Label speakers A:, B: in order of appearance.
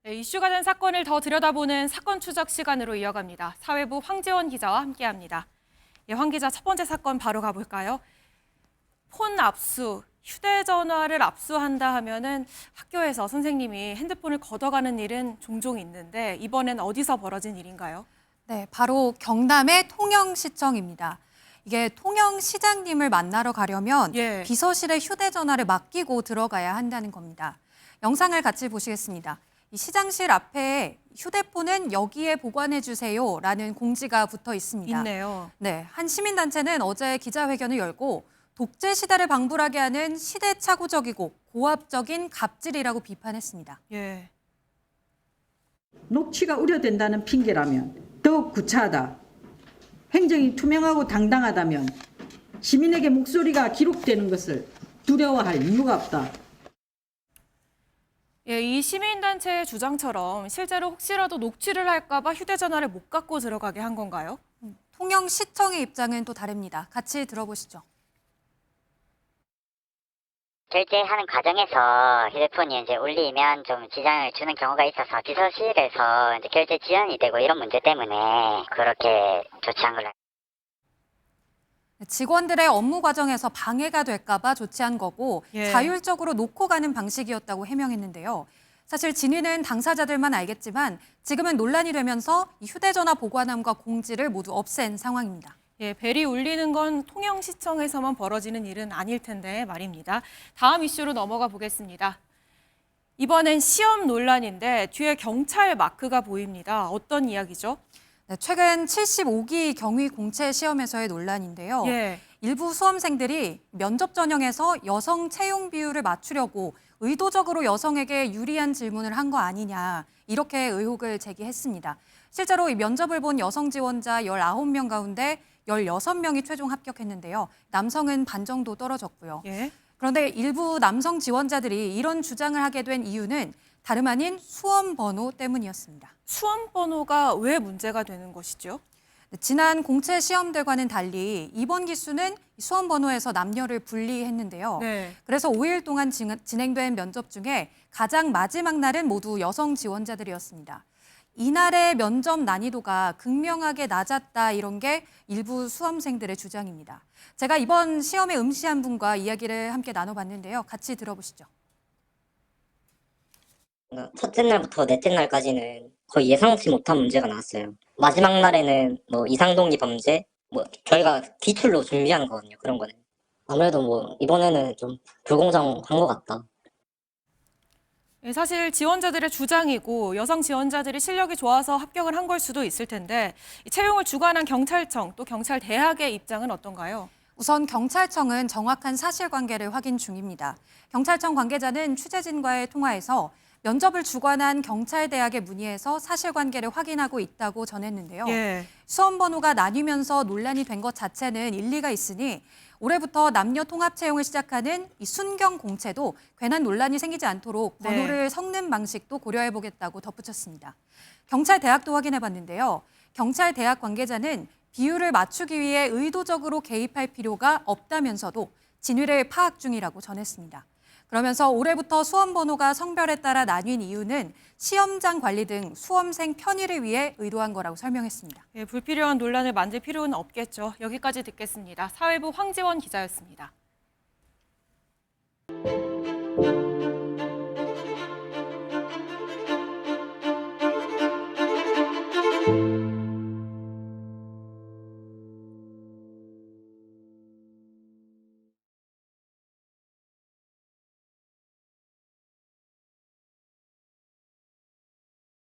A: 네, 이슈가 된 사건을 더 들여다보는 사건 추적 시간으로 이어갑니다. 사회부 황지원 기자와 함께합니다. 예, 황 기자, 첫 번째 사건 바로 가볼까요? 폰 압수, 휴대전화를 압수한다 하면은 학교에서 선생님이 핸드폰을 걷어가는 일은 종종 있는데 이번엔 어디서 벌어진 일인가요?
B: 네, 바로 경남의 통영시청입니다. 이게 통영시장님을 만나러 가려면
A: 예.
B: 비서실에 휴대전화를 맡기고 들어가야 한다는 겁니다. 영상을 같이 보시겠습니다. 이 시장실 앞에 휴대폰은 여기에 보관해 주세요라는 공지가 붙어 있습니다.
A: 있네요.
B: 네, 한 시민단체는 어제 기자회견을 열고 독재 시대를 방불하게 하는 시대착오적이고 고압적인 갑질이라고 비판했습니다.
A: 예.
C: 녹취가 우려된다는 핑계라면 더욱 구차하다. 행정이 투명하고 당당하다면 시민에게 목소리가 기록되는 것을 두려워할 이유가 없다.
A: 예, 이 시민단체의 주장처럼 실제로 혹시라도 녹취를 할까 봐 휴대전화를 못 갖고 들어가게 한 건가요?
B: 통영시청의 입장은 또 다릅니다. 같이 들어보시죠.
D: 결제하는 과정에서 휴대폰이 이제 울리면 좀 지장을 주는 경우가 있어서 비서실에서 이제 결제 지연이 되고 이런 문제 때문에 그렇게 조치한 걸로.
B: 직원들의 업무 과정에서 방해가 될까 봐 조치한 거고
A: 예.
B: 자율적으로 놓고 가는 방식이었다고 해명했는데요. 사실 진위는 당사자들만 알겠지만 지금은 논란이 되면서 이 휴대전화 보관함과 공지를 모두 없앤 상황입니다.
A: 예, 벨이 울리는 건 통영시청에서만 벌어지는 일은 아닐 텐데 말입니다. 다음 이슈로 넘어가 보겠습니다. 이번엔 시험 논란인데 뒤에 경찰 마크가 보입니다. 어떤 이야기죠?
B: 네, 최근 75기 경위 공채 시험에서의 논란인데요.
A: 예.
B: 일부 수험생들이 면접 전형에서 여성 채용 비율을 맞추려고 의도적으로 여성에게 유리한 질문을 한 거 아니냐 이렇게 의혹을 제기했습니다. 실제로 이 면접을 본 여성 지원자 19명 가운데 16명이 최종 합격했는데요. 남성은 반 정도 떨어졌고요.
A: 예.
B: 그런데 일부 남성 지원자들이 이런 주장을 하게 된 이유는 다름 아닌 수험 번호 때문이었습니다.
A: 수험 번호가 왜 문제가 되는 것이죠?
B: 지난 공채 시험들과는 달리 이번 기수는 수험 번호에서 남녀를 분리했는데요.
A: 네.
B: 그래서 5일 동안 진행된 면접 중에 가장 마지막 날은 모두 여성 지원자들이었습니다. 이날의 면접 난이도가 극명하게 낮았다 이런 게 일부 수험생들의 주장입니다. 제가 이번 시험에 응시한 분과 이야기를 함께 나눠봤는데요. 같이 들어보시죠.
D: 첫째 날부터 넷째 날까지는 거의 예상치 못한 문제가 나왔어요. 마지막 날에는 뭐 이상동기 범죄, 뭐 저희가 기출로 준비한 거거든요. 그런 거는. 아무래도 뭐 이번에는 좀 불공정한 것 같다.
A: 예, 사실 지원자들의 주장이고 여성 지원자들이 실력이 좋아서 합격을 한 걸 수도 있을 텐데 이 채용을 주관한 경찰청 또 경찰대학의 입장은 어떤가요?
B: 우선 경찰청은 정확한 사실관계를 확인 중입니다. 경찰청 관계자는 취재진과의 통화에서 면접을 주관한 경찰대학에 문의해서 사실관계를 확인하고 있다고 전했는데요.
A: 예.
B: 수험 번호가 나뉘면서 논란이 된 것 자체는 일리가 있으니 올해부터 남녀 통합 채용을 시작하는 이 순경 공채도 괜한 논란이 생기지 않도록 번호를 섞는 방식도 고려해보겠다고 덧붙였습니다. 경찰대학도 확인해봤는데요. 경찰대학 관계자는 비율을 맞추기 위해 의도적으로 개입할 필요가 없다면서도 진위를 파악 중이라고 전했습니다. 그러면서 올해부터 수험 번호가 성별에 따라 나뉜 이유는 시험장 관리 등 수험생 편의를 위해 의도한 거라고 설명했습니다.
A: 예, 불필요한 논란을 만들 필요는 없겠죠. 여기까지 듣겠습니다. 사회부 황지원 기자였습니다.